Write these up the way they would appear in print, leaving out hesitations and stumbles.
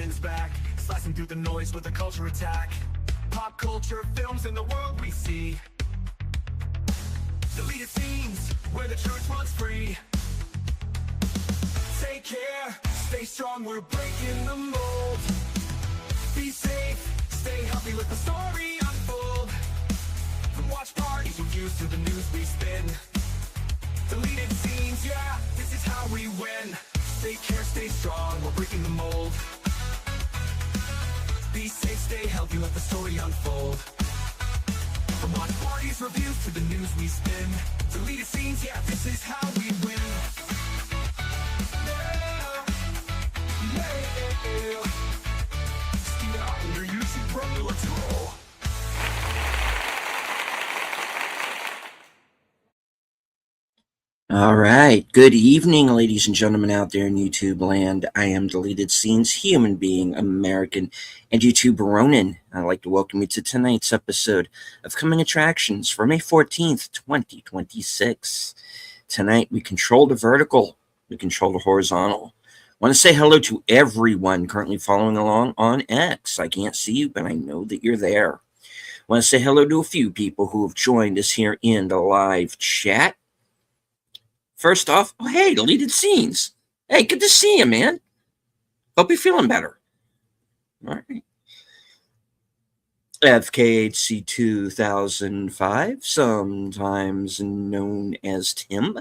Letterman's back, slicing through the noise with a culture attack. Pop culture, films, and the world we see. Deleted scenes, where the truth runs free. Take care, stay strong, we're breaking the mold. Be safe, stay healthy, let the story unfold. From watch parties, reviews to the news we spin. Deleted scenes, yeah, this is how we win. Take care, stay strong, we're breaking the mold. Be safe, stay healthy, let the story unfold. From watch parties, reviews to the news we spin. Deleted scenes, yeah, this is how we win. All right. Good evening, ladies and gentlemen out there in YouTube land. I am Deleted Scenes, human being, American, and YouTube Ronin. I'd like to welcome you to tonight's episode of Coming Attractions for May 14th, 2026. Tonight, we control the vertical. We control the horizontal. I want to say hello to everyone currently following along on X. I can't see you, but I know that you're there. I want to say hello to a few people who have joined us here in the live chat. First off, oh, hey, Deleted Scenes. Hey, good to see you, man. Hope you're feeling better. All right. FKHC 2005, sometimes known as Tim.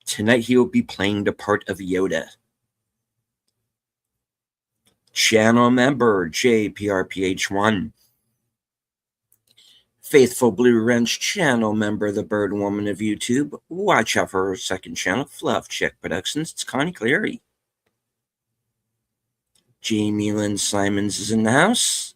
Tonight he will be playing the part of Yoda. Channel member JPRPH1. Faithful Blue Wrench channel member, the Bird Woman of YouTube. Watch out for her second channel, Fluff Chick Productions. It's Connie Cleary. Jamie Lynn Simons is in the house.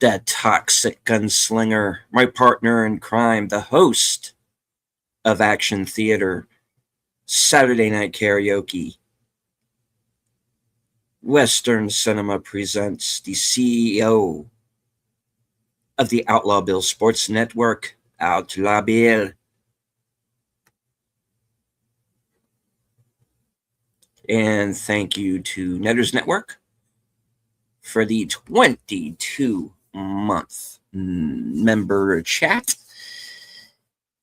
That toxic gunslinger, my partner in crime, the host of Action Theater, Saturday Night Karaoke, Western Cinema presents, the CEO of the Outlaw Bill Sports Network, Outlaw Bill. And thank you to Netters Network for the 22-month member chat.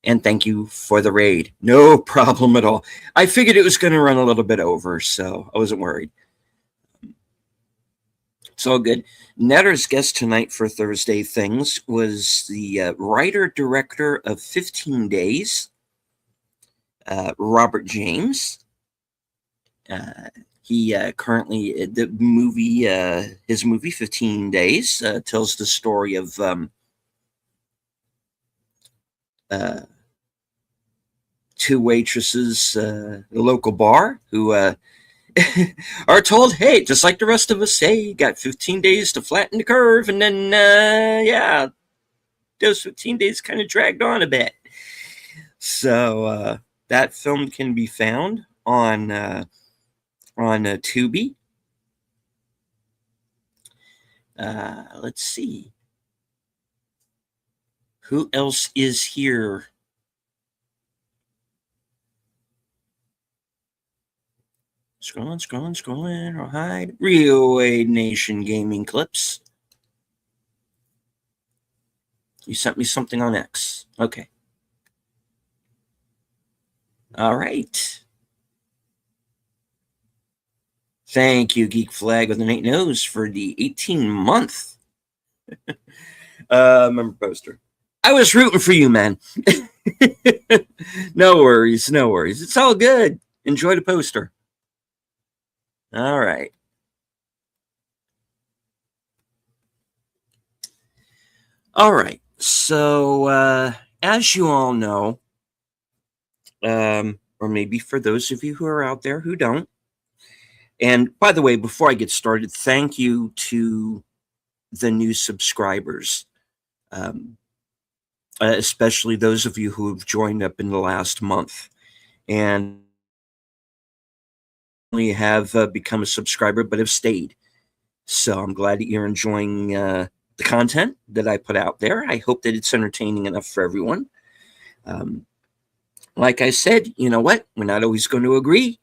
And thank you for the raid. No problem at all. I figured it was going to run a little bit over, so I wasn't worried. It's all good. Netter's guest tonight for Thursday Things was the writer-director of 15 Days, Robert James. He currently, the movie, his movie 15 Days tells the story of two waitresses at a local bar who are told, hey, just like the rest of us, hey, you got 15 days to flatten the curve. And then, yeah, those 15 days kind of dragged on a bit. So that film can be found on Tubi. Let's see. Who else is here? Scrolling. Or hide. Real Wade Nation Gaming Clips. You sent me something on X. Okay. All right. Thank you, Geek Flag with an 8 nose, for the 18-month member poster. I was rooting for you, man. No worries. It's all good. Enjoy the poster. All right. So, as you all know, or maybe for those of you who are out there who don't, and by the way, before I get started, thank you to the new subscribers, especially those of you who have joined up in the last month and only have become a subscriber but have stayed. So I'm glad that you're enjoying the content that I put out there. I hope that it's entertaining enough for everyone. like I said, you know what? We're not always going to agree,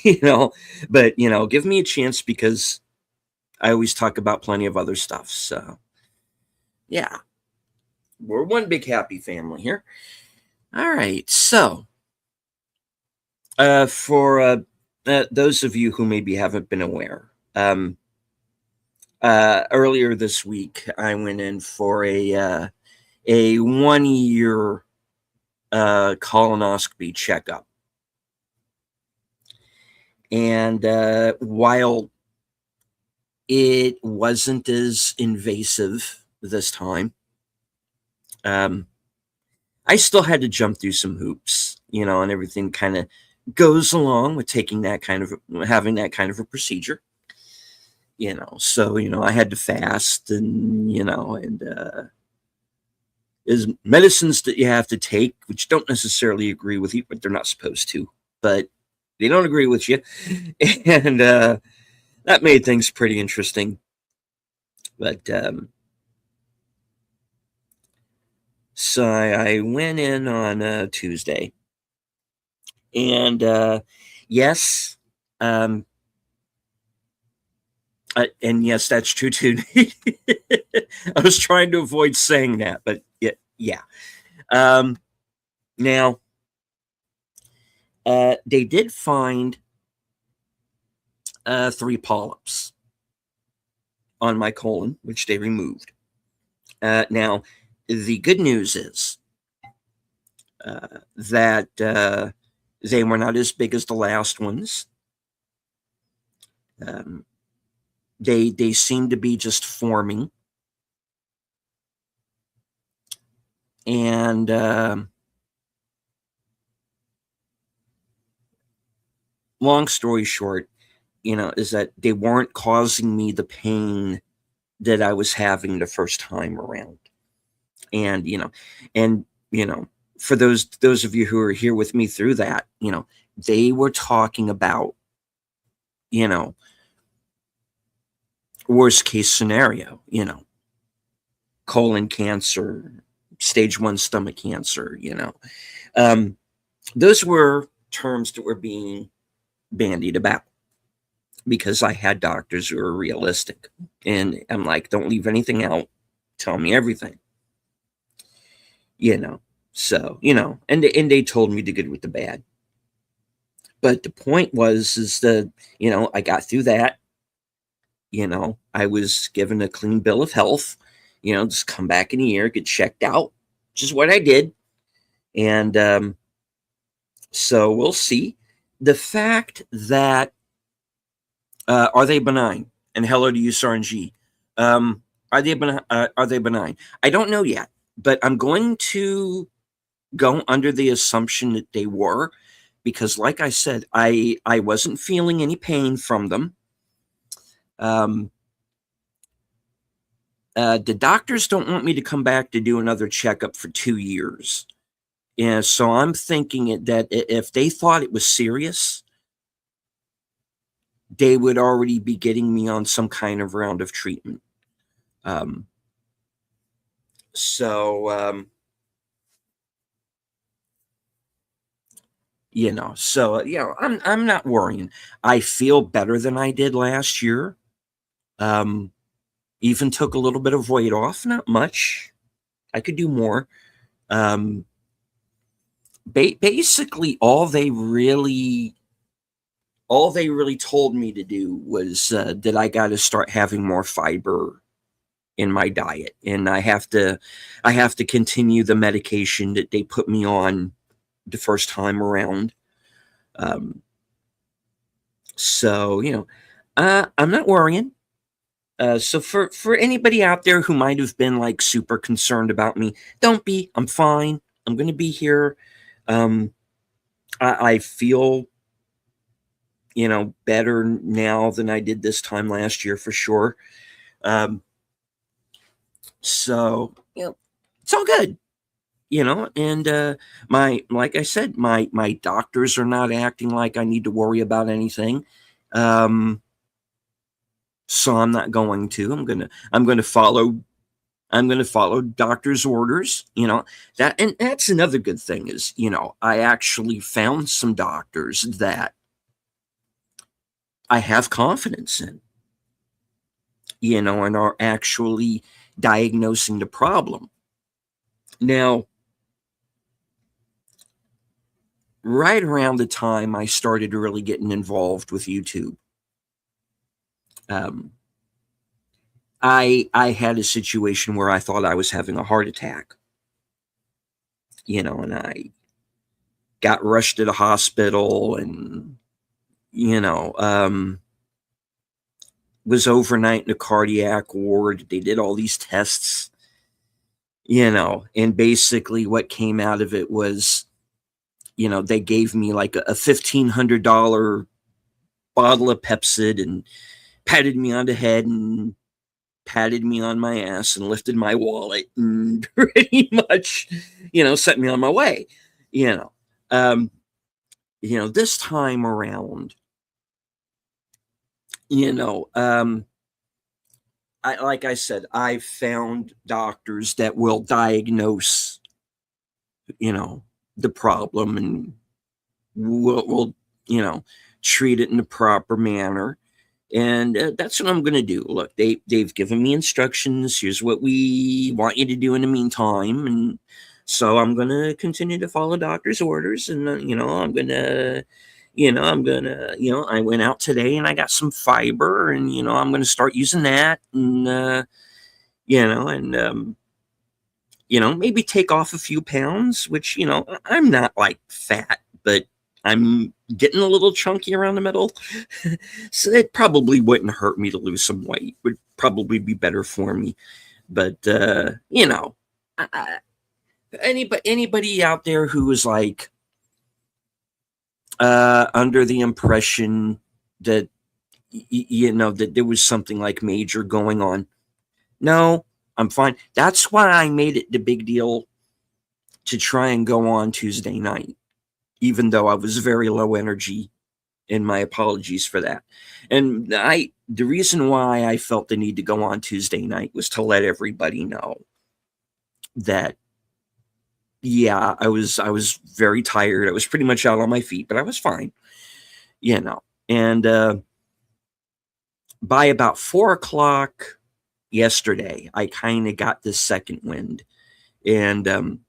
you know, but, give me a chance because I always talk about plenty of other stuff. So, yeah, we're one big happy family here. All right. So, for those of you who maybe haven't been aware, earlier this week, I went in for a 1 year colonoscopy checkup. And while it wasn't as invasive this time, I still had to jump through some hoops, and everything kind of goes along with having that kind of a procedure. So I had to fast, and is medicines that you have to take, which don't necessarily agree with you, but they're not supposed to. But they don't agree with you, and that made things pretty interesting. But so I went in on Tuesday, and yes, and yes, that's true too. I was trying to avoid saying that, but yeah. Now, they did find 3 polyps on my colon, which they removed. Now, the good news is that they were not as big as the last ones. They seem to be just forming, and long story short, is that they weren't causing me the pain that I was having the first time around. And for those of you who are here with me through that, they were talking about, worst case scenario, colon cancer, stage 1 stomach cancer, those were terms that were being bandied about because I had doctors who were realistic. And I'm like, don't leave anything out. Tell me everything. So, and they told me the good with the bad. But the point is that, I got through that. I was given a clean bill of health, just come back in a year, get checked out, which is what I did. And so we'll see. The fact that, are they benign? And hello to you, Saranji. Are they benign? I don't know yet, but I'm going to go under the assumption that they were, because like I said, I wasn't feeling any pain from them. The doctors don't want me to come back to do another checkup for 2 years. Yeah, so I'm thinking that if they thought it was serious, they would already be getting me on some kind of round of treatment. So I'm not worrying. I feel better than I did last year. Even took a little bit of weight off, not much. I could do more. Basically, all they really told me to do was that I got to start having more fiber in my diet, and I have to continue the medication that they put me on the first time around. So I'm not worrying. So for anybody out there who might have been like super concerned about me, don't be. I'm fine. I'm going to be here. I feel better now than I did this time last year for sure. So it's all good. And like I said, my doctors are not acting like I need to worry about anything. So I'm not going to. I'm gonna follow I'm going to follow doctor's orders, and that's another good thing is, I actually found some doctors that I have confidence in, and are actually diagnosing the problem. Now, right around the time I started really getting involved with YouTube, um, I had a situation where I thought I was having a heart attack, and I got rushed to the hospital and, was overnight in a cardiac ward. They did all these tests, and basically what came out of it was, they gave me like a $1,500 bottle of Pepsid and patted me on the head and patted me on my ass and lifted my wallet and pretty much, sent me on my way. This time around, like I said, I've found doctors that will diagnose, the problem and will treat it in the proper manner. And that's what I'm going to do. Look, they've given me instructions. Here's what we want you to do in the meantime. And so I'm going to continue to follow doctor's orders. And, I went out today and I got some fiber and, I'm going to start using that. And, maybe take off a few pounds, which, I'm not like fat, but I'm getting a little chunky around the middle. So it probably wouldn't hurt me to lose some weight. Would probably be better for me. But, anybody out there who is like under the impression that, that there was something like major going on. No, I'm fine. That's why I made it the big deal to try and go on Tuesday night, even though I was very low energy, and my apologies for that. And the reason why I felt the need to go on Tuesday night was to let everybody know that, yeah, I was very tired. I was pretty much out on my feet, but I was fine, and by about 4:00 yesterday, I kind of got this second wind, and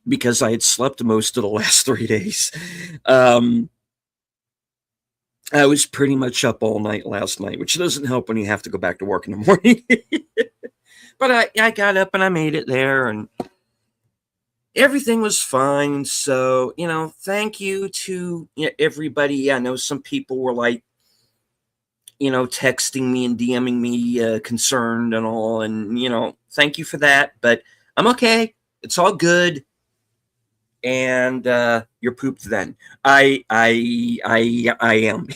because I had slept most of the last 3 days, I was pretty much up all night last night, which doesn't help when you have to go back to work in the morning. But I got up and I made it there, and everything was fine. So, thank you to everybody. I know some people were like, texting me and DMing me concerned and all. And, thank you for that. But I'm okay. It's all good. And you're pooped then. I am.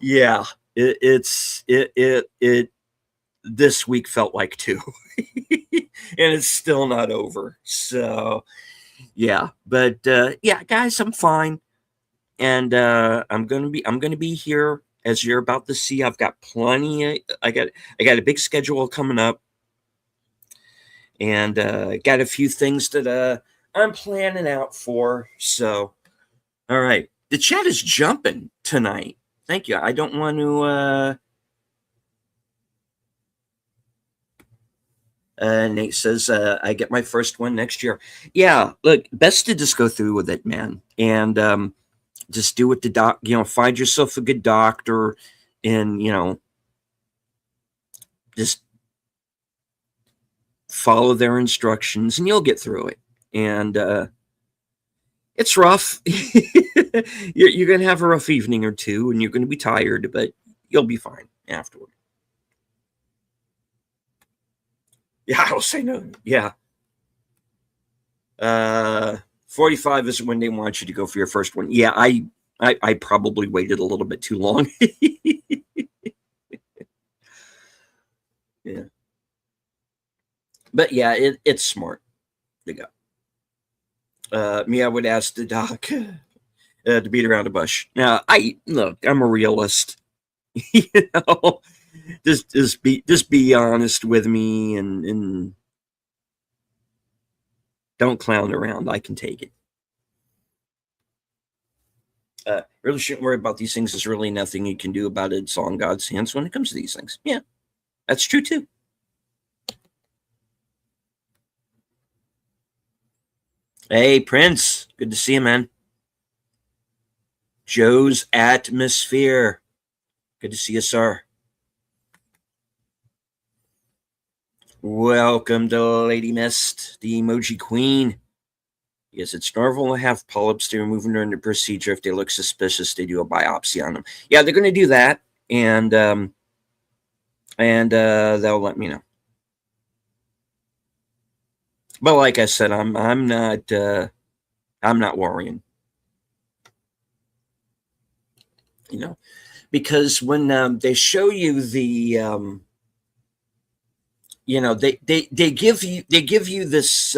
Yeah. It this week felt like 2. And it's still not over. So yeah. But yeah, guys, I'm fine. And I'm gonna be here, as you're about to see. I've got plenty. I got a big schedule coming up, and got a few things that I'm planning out for. So, all right, the chat is jumping tonight. Thank you. I don't want to. Nate says I get my first one next year. Yeah, look, best to just go through with it, man, and just do what the doc, find yourself a good doctor, and, just follow their instructions and you'll get through it. And it's rough. You're going to have a rough evening or two, and you're going to be tired, but you'll be fine afterward. Yeah, I'll say no. Yeah. 45 is when they want you to go for your first one. Yeah, I probably waited a little bit too long. Yeah. But yeah, it's smart to go. Me, I would ask the doc to beat around the bush. Now, I'm a realist. Just be honest with me and don't clown around. I can take it. Really shouldn't worry about these things. There's really nothing you can do about it. It's all in God's hands when it comes to these things. Yeah, that's true too. Hey, Prince. Good to see you, man. Joe's Atmosphere. Good to see you, sir. Welcome to Lady Mist, the emoji queen. Yes, it's normal to have polyps. They're removing during the procedure. If they look suspicious, they do a biopsy on them. Yeah, they're going to do that, and they'll let me know. But like I said, I'm not worrying. You know, because when they show you the they give you this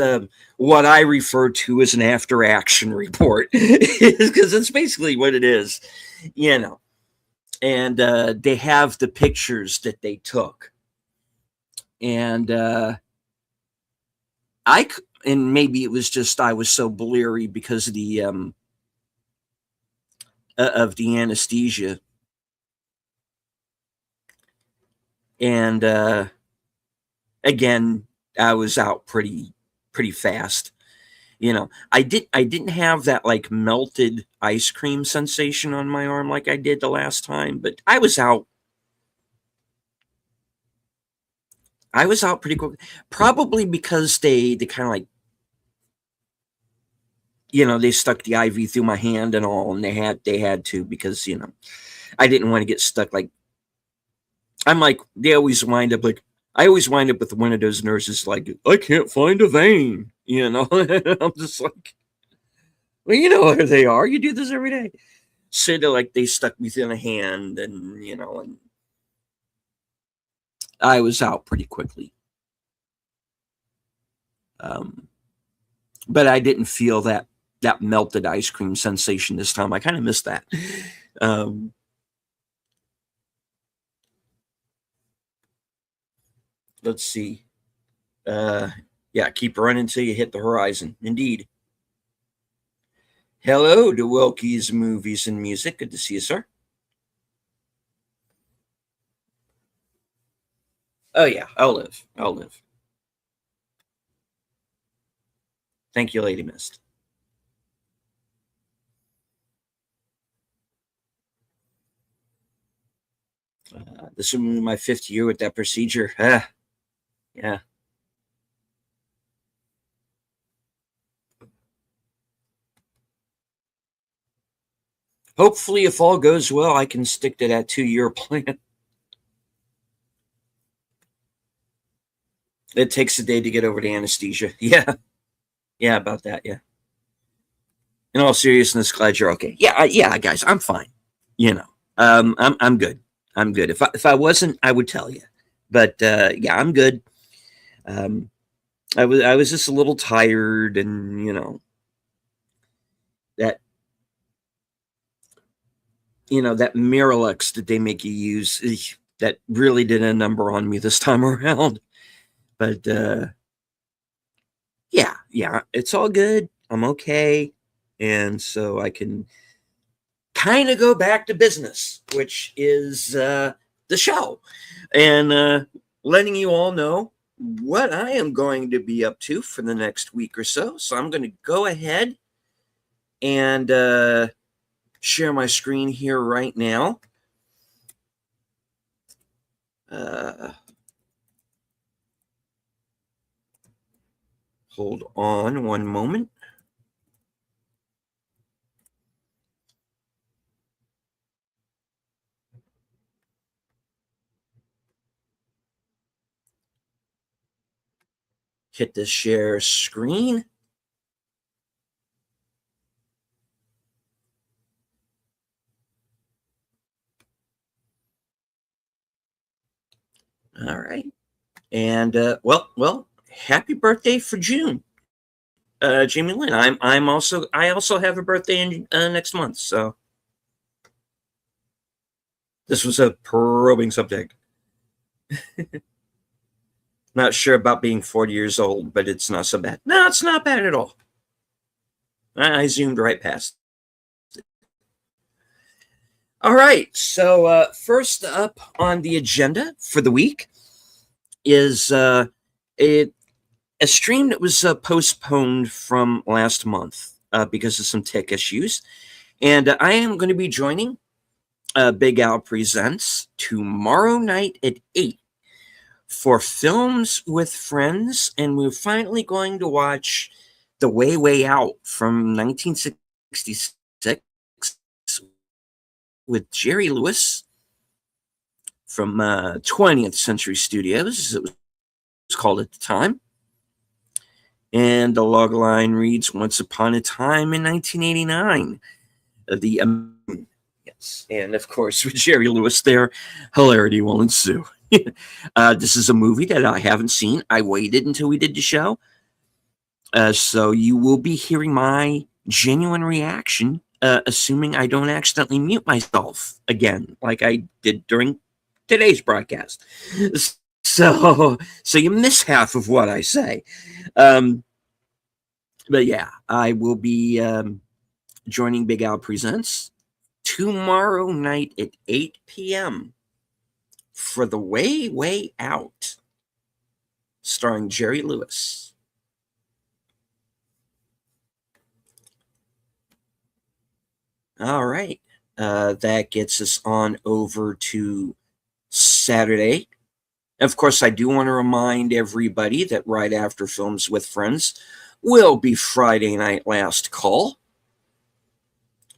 what I refer to as an after action report, because it's basically what it is, and they have the pictures that they took, and and maybe it was just I was so bleary because of the anesthesia, and again, I was out pretty fast. I didn't have that like melted ice cream sensation on my arm like I did the last time, but I was out pretty quick. Probably because they kind of like they stuck the IV through my hand and all, and they had to, because I didn't want to get stuck. Like, I'm like, they always wind up like, I always wind up with one of those nurses like, I can't find a vein, I'm just like, well, you know where they are. You do this every day. So they stuck me through the hand, and and I was out pretty quickly. But I didn't feel that melted ice cream sensation this time. I kind of missed that. Let's see. Yeah, keep running until you hit the horizon. Indeed. Hello to Wilkie's Movies and Music. Good to see you, sir. Oh yeah, I'll live. Thank you, Lady Mist. This will be my 5th year with that procedure. Yeah. Hopefully, if all goes well, I can stick to that 2-year plan. It takes a day to get over the anesthesia. Yeah, about that. Yeah. In all seriousness, glad you're okay. Yeah, guys, I'm fine. I'm good. I'm good. If I wasn't, I would tell you. But yeah, I'm good. I was just a little tired, and that that Miralax that they make you use, that really did a number on me this time around. But yeah, it's all good. I'm okay, and so I can kind of go back to business, which is the show, and letting you all know what I am going to be up to for the next week or so. So I'm going to go ahead and share my screen here right now. Hold on one moment. Hit the share screen. All right. And well, happy birthday for June, Jamie Lynn. I also have a birthday in next month. So this was a probing subject. Not sure about being 40 years old, but it's not so bad. No, it's not bad at all. I zoomed right past. All right. So, first up on the agenda for the week is a stream that was postponed from last month because of some tech issues. And I am going to be joining Big Al Presents tomorrow night at 8 for Films with Friends. And we're finally going to watch The Way, Way Out from 1966 with Jerry Lewis from 20th Century Studios, as it was called at the time. And the logline reads, Once Upon a Time in 1989. Yes, and of course, with Jerry Lewis there, hilarity will ensue. This is a movie that I haven't seen. I waited until we did the show. So you will be hearing my genuine reaction, assuming I don't accidentally mute myself again, like I did during today's broadcast. So you miss half of what I say. But yeah, I will be joining Big Al Presents tomorrow night at 8 p.m. for The Way, Way Out, starring Jerry Lewis. All right. That gets us on over to Saturday. Of course, I do want to remind everybody that right after Films with Friends will be Friday Night Last Call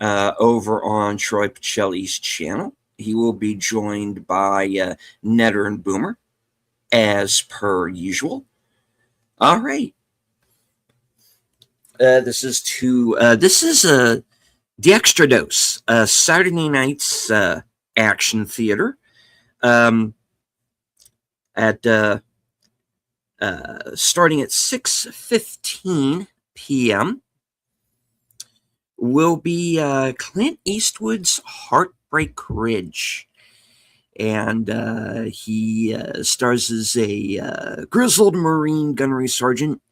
over on Troy Pacelli's channel. He will be joined by Netter and Boomer, as per usual. All right. This is The Extra Dose, Saturday night's action theater. At starting at 6:15 p.m. will be Clint Eastwood's Heartbreak Ridge, and he stars as a grizzled Marine gunnery sergeant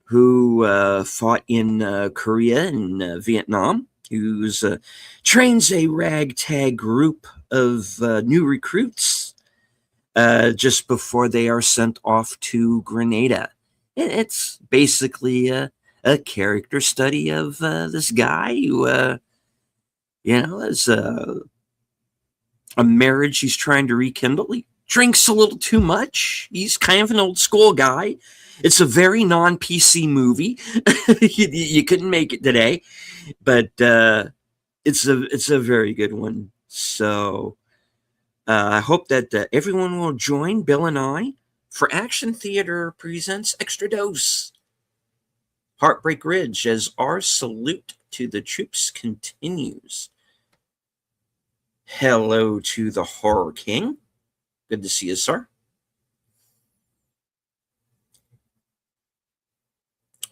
who fought in Korea and Vietnam, who trains a ragtag group of new recruits just before they are sent off to Grenada. It's basically a character study of this guy who, has a marriage he's trying to rekindle. He drinks a little too much. He's kind of an old school guy. It's a very non-PC movie. You couldn't make it today, but it's a very good one. So I hope that everyone will join Bill and I for Action Theater Presents Extra Dose, Heartbreak Ridge, as our salute to the troops continues. Hello to the Horror King. Good to see you, sir.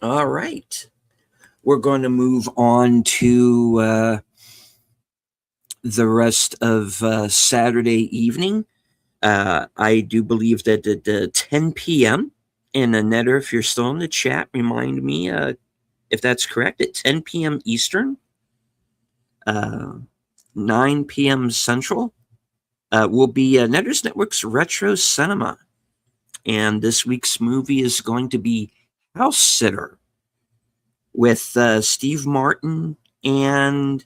All right. We're going to move on to the rest of Saturday evening. I do believe that at 10 p.m. And Netter, if you're still in the chat, remind me if that's correct. At 10 p.m. Eastern, 9 p.m. Central, will be Netter's Network's Retro Cinema. And this week's movie is going to be House Sitter with Steve Martin and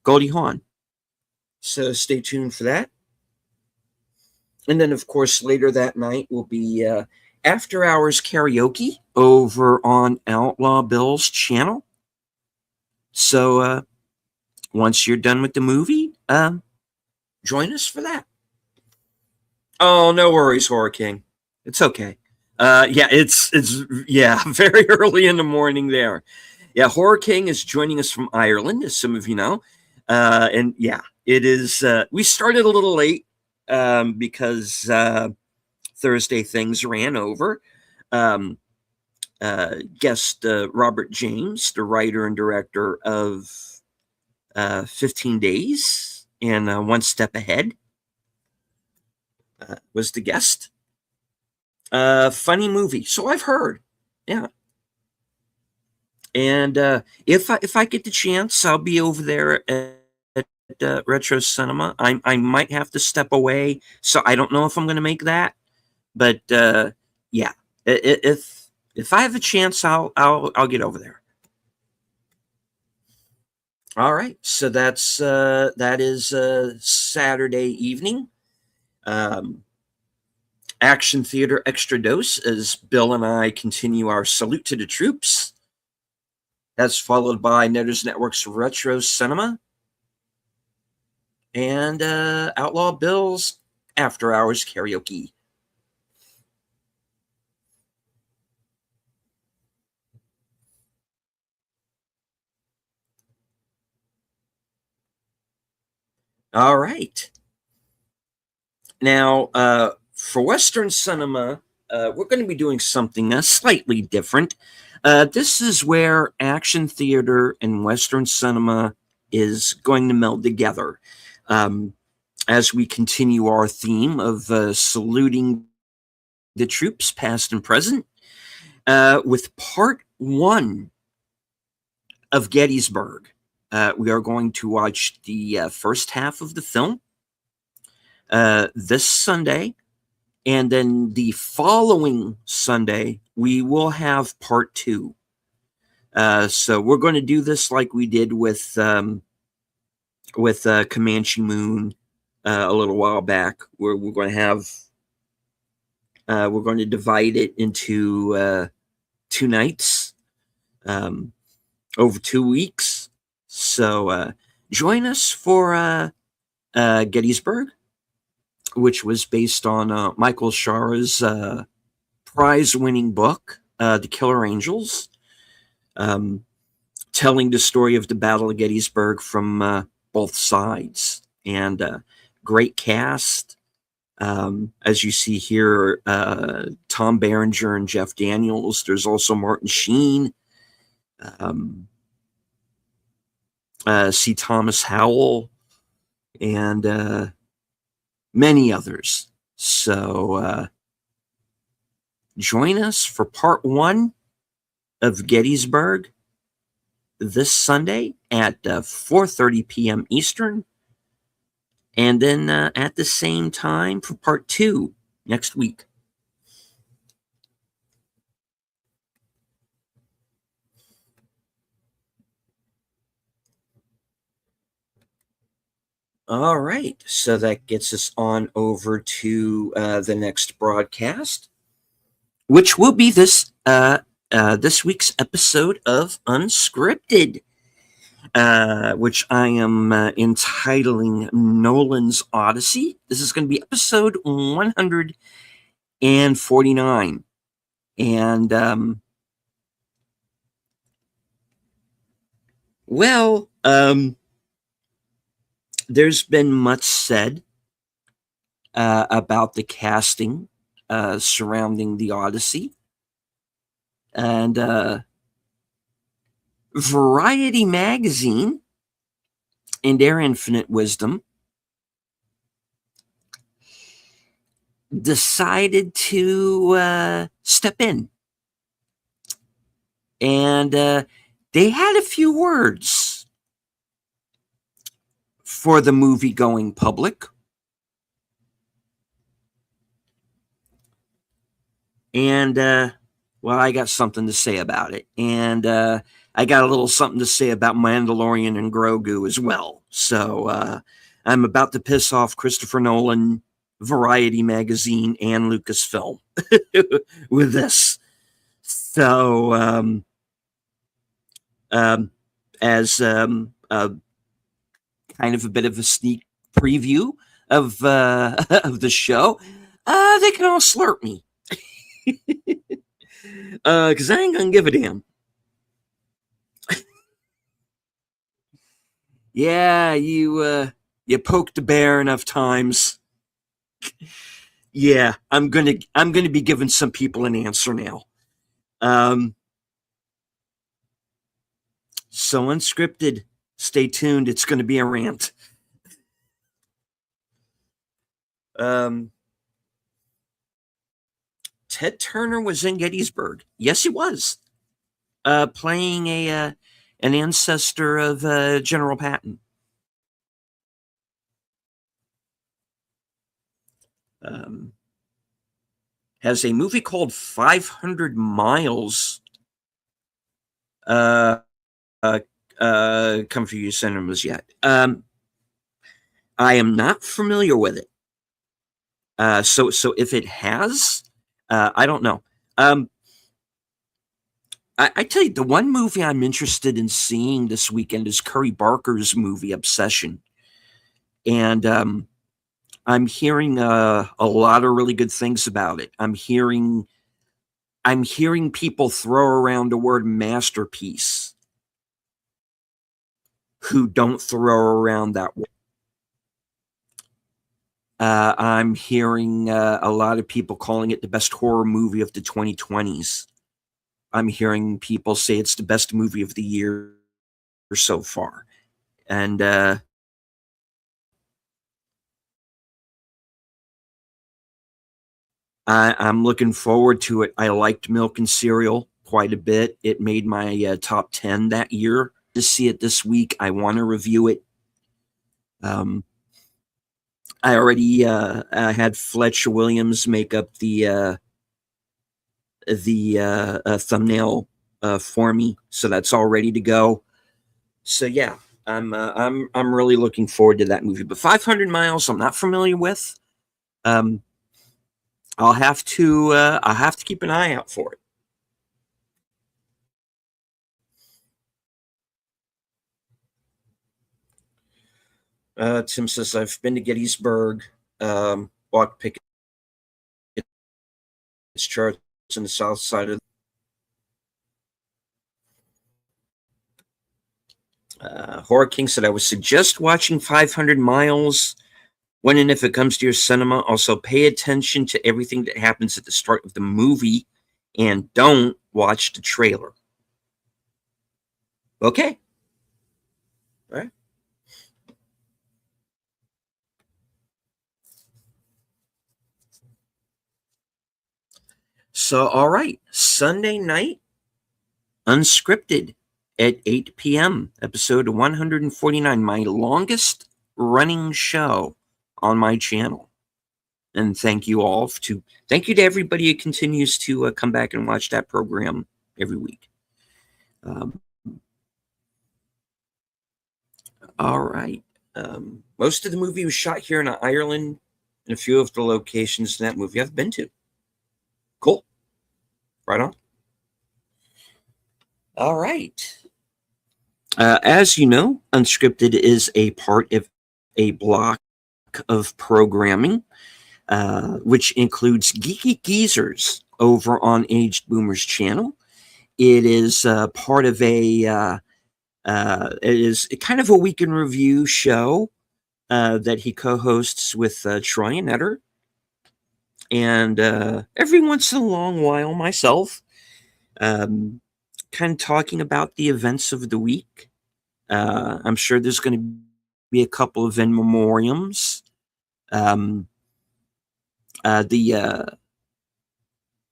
Goldie Hawn. So stay tuned for that. And then, of course, later that night will be After Hours Karaoke over on Outlaw Bill's channel. So once you're done with the movie, join us for that. Oh, no worries, Horror King. It's okay. It's very early in the morning there. Yeah, Horror King is joining us from Ireland, as some of you know. And yeah, it is. We started a little late because Thursday things ran over. Guest Robert James, the writer and director of 15 Days and One Step Ahead, was the guest. Funny movie, so I've heard. Yeah, and if I get the chance, I'll be over there at Retro Cinema. I might have to step away, so I don't know if I'm going to make that. But yeah, if I have a chance, I'll get over there. All right, so that is Saturday evening. Action Theater Extra Dose as Bill and I continue our salute to the troops. That's followed by Netters Network's Retro Cinema and Outlaw Bill's After Hours Karaoke. All right. Now, for Western Cinema, we're going to be doing something slightly different. This is where Action Theater and Western Cinema is going to meld together as we continue our theme of saluting the troops, past and present, with part one of Gettysburg. We are going to watch the first half of the film this Sunday, and then the following Sunday we will have part two. So we're going to do this like we did with Comanche Moon a little while back, where we're going to have we're going to divide it into 2 nights over 2 weeks. So join us for Gettysburg, which was based on Michael Shara's prize-winning book, The Killer Angels, telling the story of the Battle of Gettysburg from both sides. And great cast. As you see here, Tom Berenger and Jeff Daniels. There's also Martin Sheen. C. Thomas Howell. And many others. So join us for part one of Gettysburg this Sunday at 4:30 p.m. Eastern. And then at the same time for part two next week. All right, so that gets us on over to the next broadcast, which will be this week's episode of Unscripted, which I am entitling Nolan's Odyssey. This is going to be episode 149, and there's been much said about the casting surrounding the Odyssey. And Variety Magazine, in their infinite wisdom, decided to step in. And they had a few words for the movie-going public. And, well, I got something to say about it. And I got a little something to say about Mandalorian and Grogu as well. So I'm about to piss off Christopher Nolan, Variety Magazine, and Lucasfilm with this. So as kind of a bit of a sneak preview of the show, they can all slurp me. Because I ain't gonna give a damn. Yeah, you poked the bear enough times. Yeah, I'm gonna be giving some people an answer now. So Unscripted, stay tuned. It's going to be a rant. Ted Turner was in Gettysburg. Yes, he was. Playing an ancestor of General Patton. Has a movie called 500 Miles come for you cinemas yet. I am not familiar with it. So if it has, I don't know. I tell you, the one movie I'm interested in seeing this weekend is Curry Barker's movie Obsession, and I'm hearing a lot of really good things about it. I'm hearing people throw around the word masterpiece who don't throw around that word. I'm hearing a lot of people calling it the best horror movie of the 2020s. I'm hearing people say it's the best movie of the year so far. And I'm looking forward to it. I liked Milk and Cereal quite a bit. It made my top 10 that year. To see it this week, I want to review it. I already had Fletcher Williams make up the thumbnail for me, so that's all ready to go. So yeah, I'm really looking forward to that movie. But 500 Miles, I'm not familiar with. I'll have to keep an eye out for it. Tim says I've been to Gettysburg, walked Pickett's Church on the south side of. Horror King said I would suggest watching 500 Miles when and if it comes to your cinema. Also, pay attention to everything that happens at the start of the movie, and don't watch the trailer. Okay. All right. So, all right, Sunday night, Unscripted at 8 p.m., episode 149, my longest running show on my channel. And thank you to everybody who continues to come back and watch that program every week. All right. Most of the movie was shot here in Ireland, and a few of the locations in that movie I've been to. Cool. Right on. All right. As you know, Unscripted is a part of a block of programming, which includes Geeky Geezers over on Aged Boomers channel. It is part of it is kind of a week in review show that he co-hosts with Troy and Etter. And every once in a long while, myself, kind of talking about the events of the week. I'm sure there's going to be a couple of in memoriams.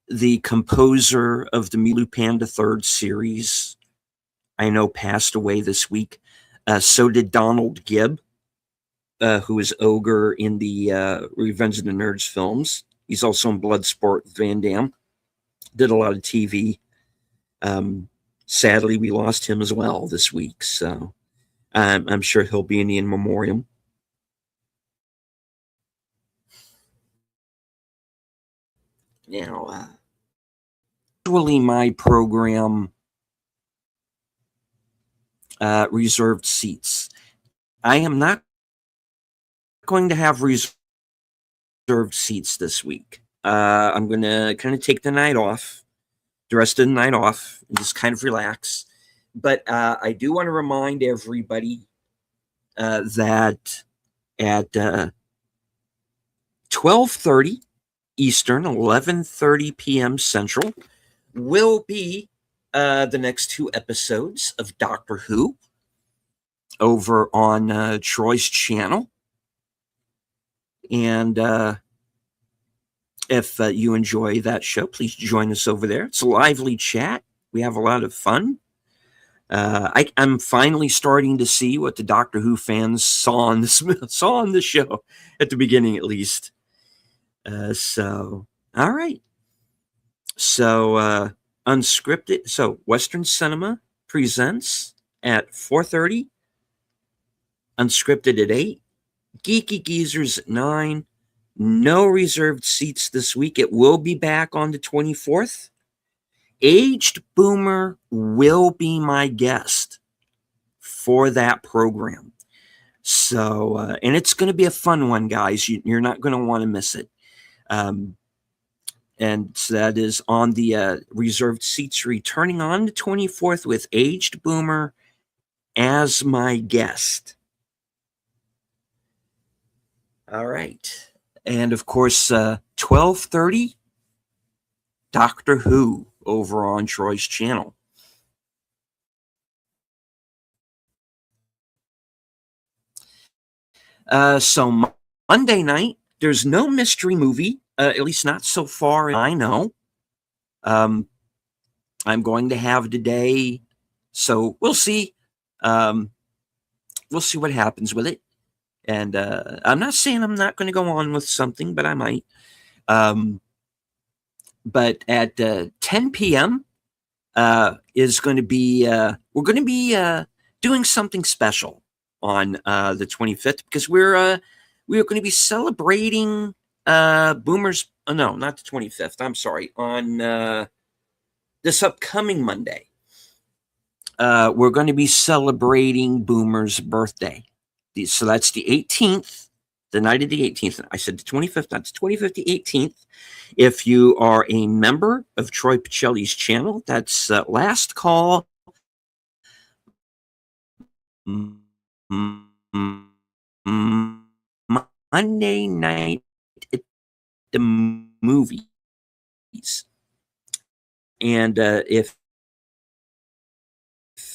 The composer of the Milu Panda third series, I know, passed away this week. So did Donald Gibb, who is Ogre in the Revenge of the Nerds films. He's also in Bloodsport with Van Damme. Did a lot of TV. Sadly, we lost him as well this week, so I'm sure he'll be in the in memoriam. Now, usually my program reserved seats. I am not going to have reserved seats this week. I'm going to kind of take the night off, the rest of the night off, and just kind of relax. But I do want to remind everybody that at 12:30 Eastern, 11:30 p.m. Central, will be the next two episodes of Doctor Who over on Troy's channel. And If you enjoy that show, please join us over there. It's a lively chat. We have a lot of fun. I'm finally starting to see what the Doctor Who fans saw on this saw on the show at the beginning, at least. So, all right. So, unscripted. So, Western Cinema presents at 4:30. Unscripted at 8. Geeky Geezers at 9. No reserved seats this week. It will be back on the 24th. Aged Boomer will be my guest for that program. So, and it's going to be a fun one, guys. You're not going to want to miss it. And so that is on the reserved seats returning on the 24th with Aged Boomer as my guest. All right. And of course, 12:30, Doctor Who over on Troy's channel. So Monday night, there's no mystery movie, at least not so far I know. I'm going to have today, so we'll see. We'll see what happens with it. And I'm not saying I'm not going to go on with something, but I might. But at 10 p.m. Is going to be, we're going to be doing something special on the 25th because we're going to be celebrating Boomer's. No, not the 25th. I'm sorry. On this upcoming Monday, we're going to be celebrating Boomer's birthday. So that's the 18th, the night of the 18th. I said the 25th, not the 25th, the 18th. If you are a member of Troy Pacelli's channel, that's last call. Monday night at the movies. And if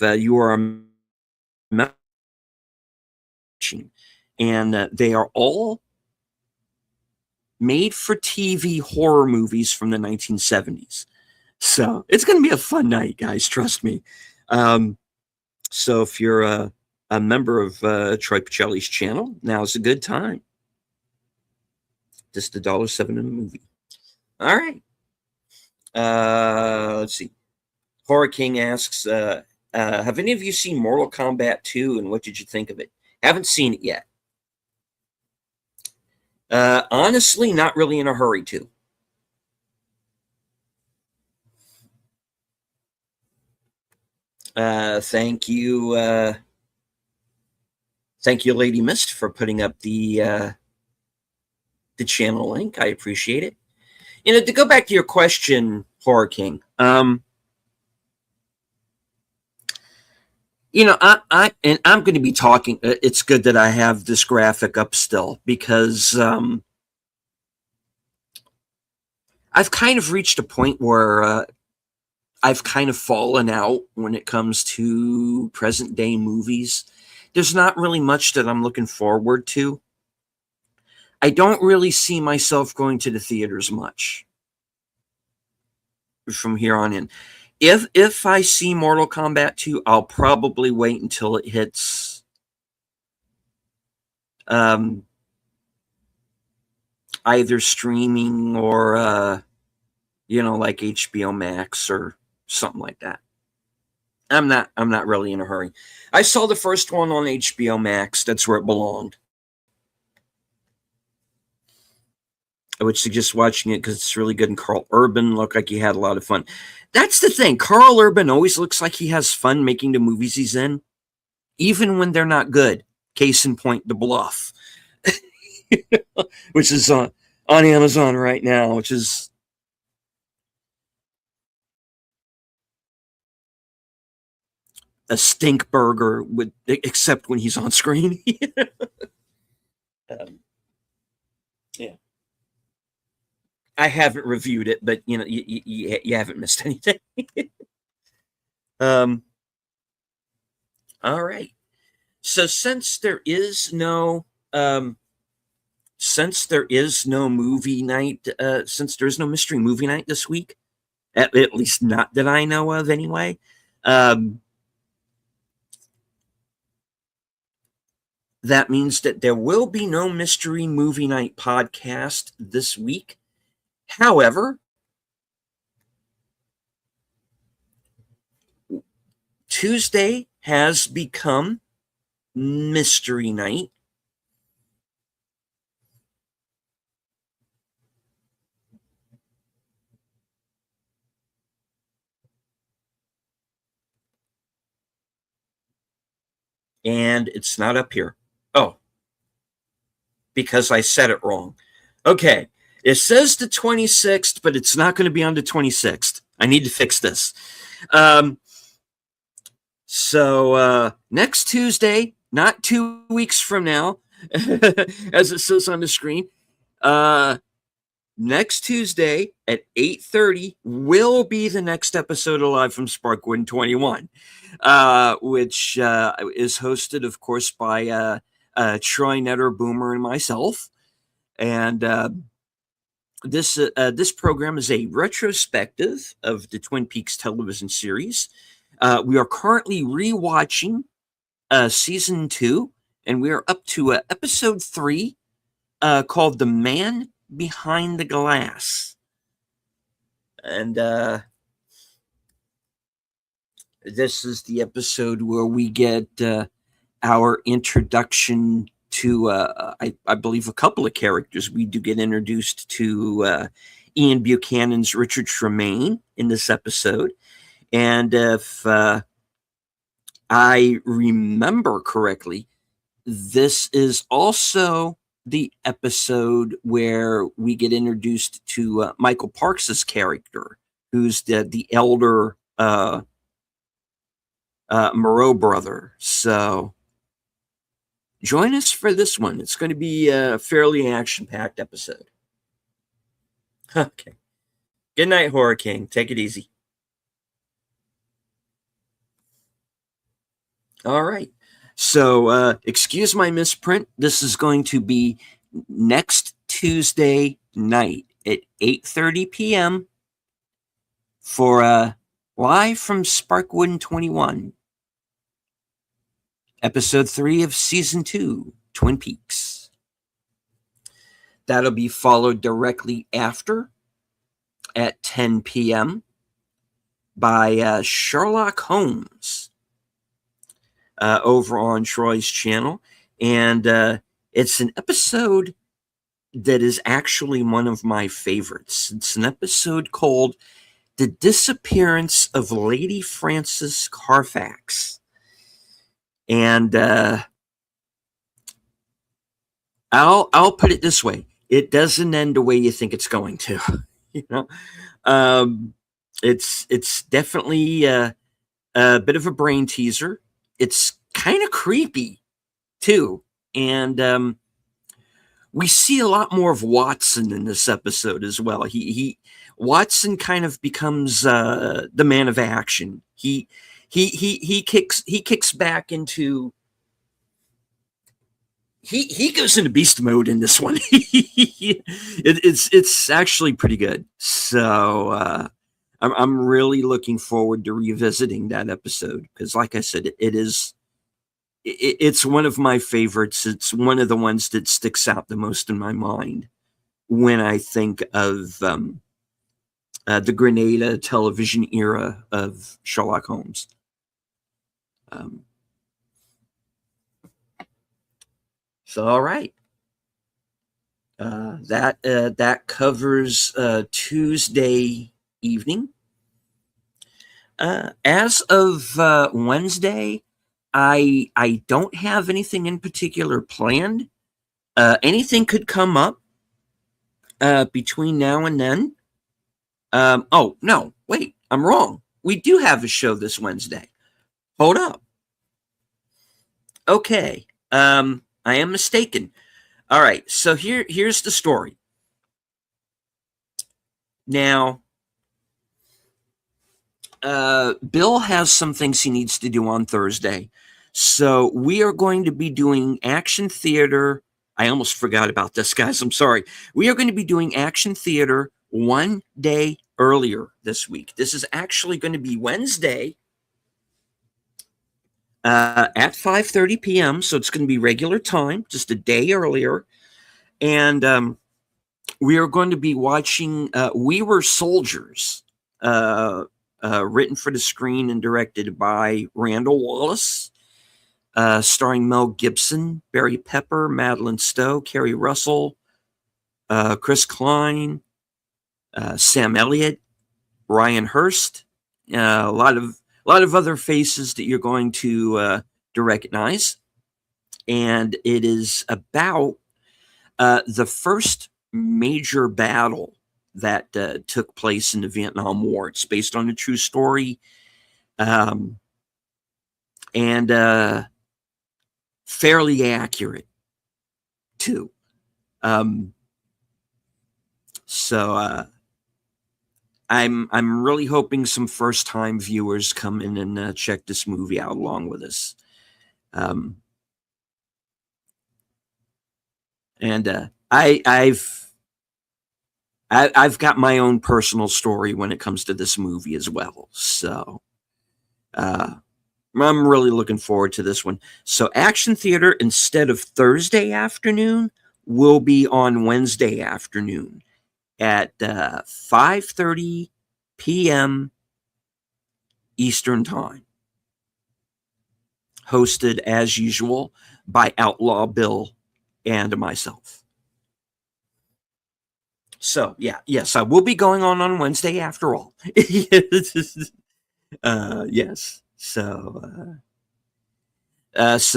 you are a member, and they are all made for TV horror movies from the 1970s. So it's going to be a fun night, guys. Trust me. So if you're a member of Troy Pacelli's channel, now's a good time. Just $1.07 in a movie. All right. Let's see. Horror King asks, have any of you seen Mortal Kombat 2 and what did you think of it? Haven't seen it yet. Honestly, not really in a hurry to. Thank you, Lady Mist, for putting up the channel link. I appreciate it. You know, to go back to your question, Horror King. You know, I'm going to be talking. It's good that I have this graphic up still because I've kind of reached a point where I've kind of fallen out when it comes to present day movies. There's not really much that I'm looking forward to. I don't really see myself going to the theaters much from here on in. If I see Mortal Kombat 2, I'll probably wait until it hits either streaming or like HBO Max or something like that. I'm not really in a hurry. I saw the first one on HBO Max. That's where it belonged. I would suggest watching it because it's really good. And Carl Urban looked like he had a lot of fun. That's the thing. Carl Urban always looks like he has fun making the movies he's in, even when they're not good. Case in point, The Bluff, which is on Amazon right now, which is a stink burger, except when he's on screen. Yeah. I haven't reviewed it, but you haven't missed anything. All right. So since there is no since there is no movie night, since there's no mystery movie night this week, at least not that I know of anyway, that means that there will be no mystery movie night podcast this week. However, Tuesday has become mystery night. And it's not up here. Oh, because I said it wrong. Okay, it says the 26th, but it's not going to be on the 26th. I need to fix this. So next Tuesday, not 2 weeks from now, as it says on the screen, next Tuesday at 8:30 will be the next episode of Live from Sparkwood 21, which is hosted, of course, by Troy Netter, Boomer, and myself. And this program is a retrospective of the Twin Peaks television series. We are currently rewatching season 2, and we are up to episode 3, called "The Man Behind the Glass." And this is the episode where we get our introduction to, I believe, a couple of characters. We do get introduced to Ian Buchanan's Richard Tremaine in this episode. And if I remember correctly, this is also the episode where we get introduced to Michael Parks' character, who's the elder Moreau brother. So join us for this one. It's going to be a fairly action-packed episode. Okay. Good night, Horror King. Take it easy. All right. So excuse my misprint. This is going to be next Tuesday night at 8:30 p.m. for Live from Sparkwood 21, episode 3 of season 2, Twin Peaks. That'll be followed directly after at 10 p.m. by Sherlock Holmes. Over on Troy's channel. And it's an episode that is actually one of my favorites. It's an episode called "The Disappearance of Lady Frances Carfax." And I'll put it this way. It doesn't end the way you think it's going to. You know, it's definitely a bit of a brain teaser. It's kind of creepy, too. And we see a lot more of Watson in this episode as well. Watson kind of becomes the man of action. He kicks back into... He goes into beast mode in this one. It's actually pretty good. So... I'm really looking forward to revisiting that episode because, like I said, it's one of my favorites. It's one of the ones that sticks out the most in my mind when I think of the Grenada television era of Sherlock Holmes. So, all right. That covers Tuesday evening. As of Wednesday, I don't have anything in particular planned. Anything could come up between now and then. Oh, no, wait, I'm wrong. We do have a show this Wednesday. Hold up. Okay, I am mistaken. All right, so here's the story. Now, Bill has some things he needs to do on Thursday. So we are going to be doing Action Theater, I almost forgot about this, guys. I'm sorry. We are going to be doing Action Theater one day earlier this week. This is actually going to be Wednesday at 5:30 p.m. So it's going to be regular time, just a day earlier. And we are going to be watching We Were Soldiers, written for the screen and directed by Randall Wallace, starring Mel Gibson, Barry Pepper, Madeline Stowe, Kerry Russell, Chris Klein, Sam Elliott, Ryan Hurst, a lot of other faces that you're going to recognize. And it is about the first major battle that took place in the Vietnam War. It's based on a true story, and fairly accurate too. So I'm really hoping some first time viewers come in and check this movie out along with us. And I've got my own personal story when it comes to this movie as well. So I'm really looking forward to this one. So Action Theater, instead of Thursday afternoon, will be on Wednesday afternoon at 5:30 p.m. Eastern Time. Hosted, as usual, by Outlaw Bill and myself. So, yes, I will be going on Wednesday after all. Yes. So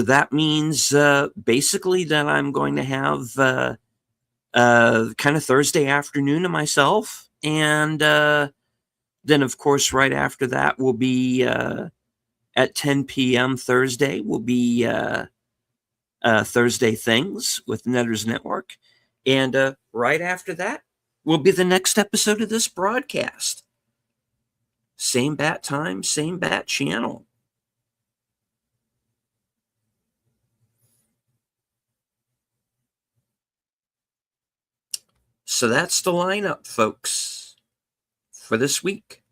that means basically that I'm going to have kind of Thursday afternoon to myself. And then, of course, right after that will be at 10 p.m. Thursday will be Thursday Things with Netters Network. And right after that will be the next episode of this broadcast. Same bat time, same bat channel. So that's the lineup, folks, for this week.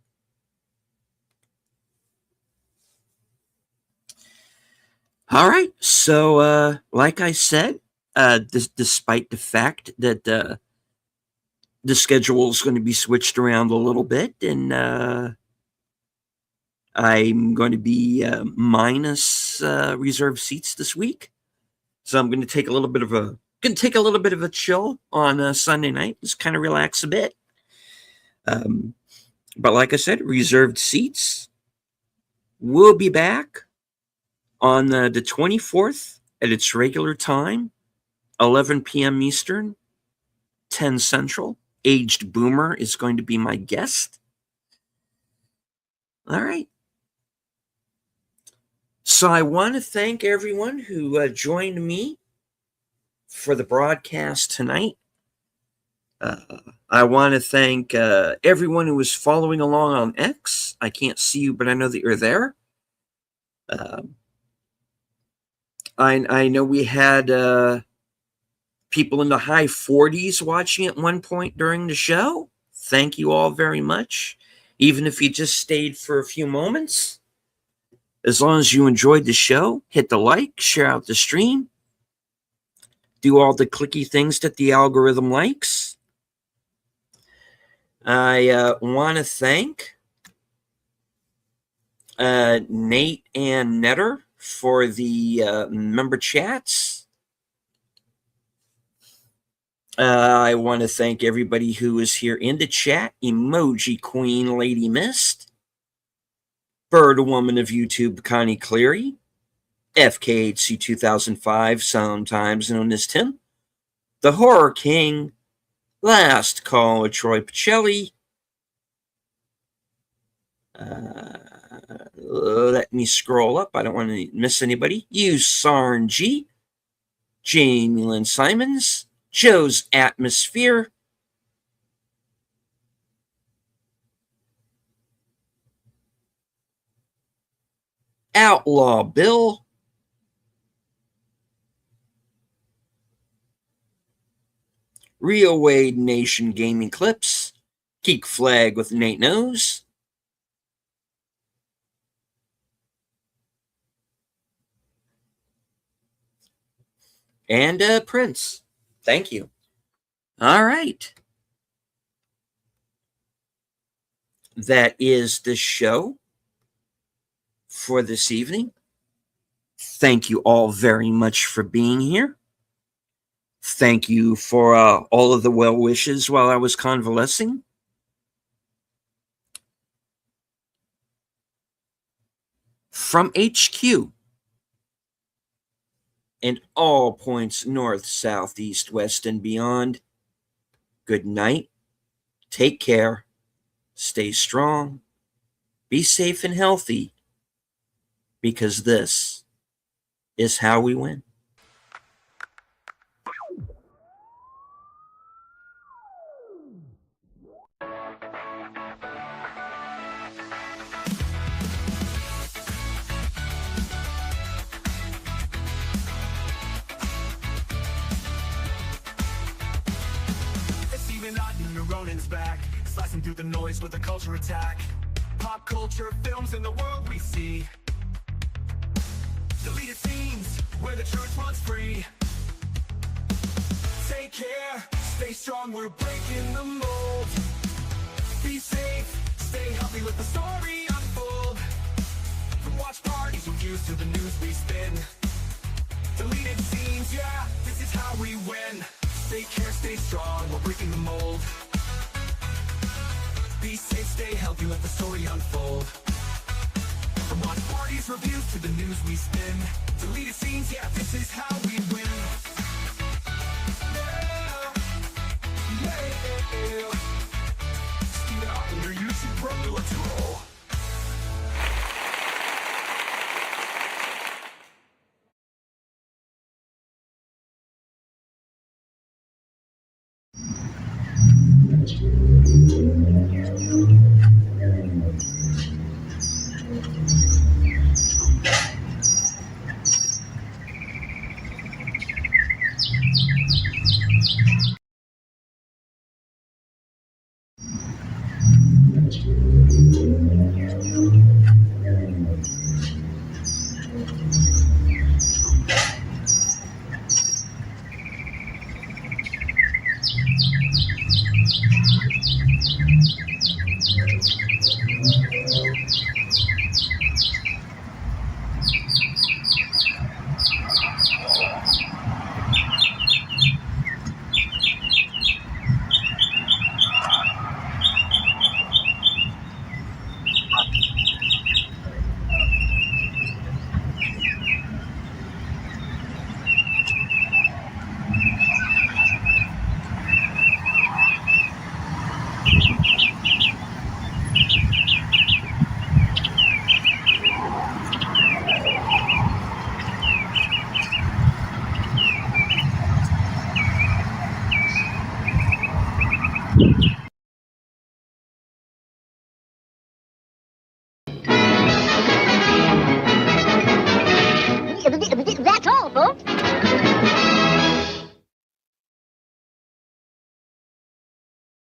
All right. So, like I said, despite the fact that the schedule is going to be switched around a little bit, and I'm going to be minus reserved seats this week, so I'm going to take a little bit of a chill on Sunday night, just kind of relax a bit. But like I said, reserved seats will be back on the 24th at its regular time, 11 p.m. Eastern, 10 Central. Aged Boomer is going to be my guest. All right. So I want to thank everyone who joined me for the broadcast tonight. I want to thank everyone who was following along on X. I can't see you, but I know that you're there. I know we had people in the high 40s watching at one point during the show. Thank you all very much. Even if you just stayed for a few moments. As long as you enjoyed the show, hit the like, share out the stream, do all the clicky things that the algorithm likes. I want to thank Nate and Netter for the member chats. I want to thank everybody who is here in the chat. Emoji Queen Lady Mist, Bird Woman of YouTube Connie Cleary, FKHC 2005, sometimes known as Tim, The Horror King, Last Call of Troy Pacelli. Let me scroll up. I don't want to miss anybody. You Sarn G, Jamie Lynn Simons, Joe's Atmosphere, Outlaw Bill, Rio Wade Nation Gaming Clips, Geek Flag with Nate Knows, and Prince. Thank you. All right. That is the show for this evening. Thank you all very much for being here. Thank you for all of the well wishes while I was convalescing. From HQ and all points north, south, east, west, and beyond, good night. Take care. Stay strong. Be safe and healthy, because this is how we win. Steven Ronin's back, slicing through the noise with a culture attack. Pop culture films in the world we see. Deleted scenes where the truth runs free. Take care, stay strong, we're breaking the mold. Be safe, stay healthy, let the story unfold. From watch parties with views to the news we spin. Deleted scenes, yeah, this is how we win. Take care, stay strong, we're breaking the mold. Be safe, stay healthy, let the story unfold. From watch parties, reviews to the news we spin. Deleted scenes, yeah, this is how we win. Steven Ottender, YouTube Pro, let's roll.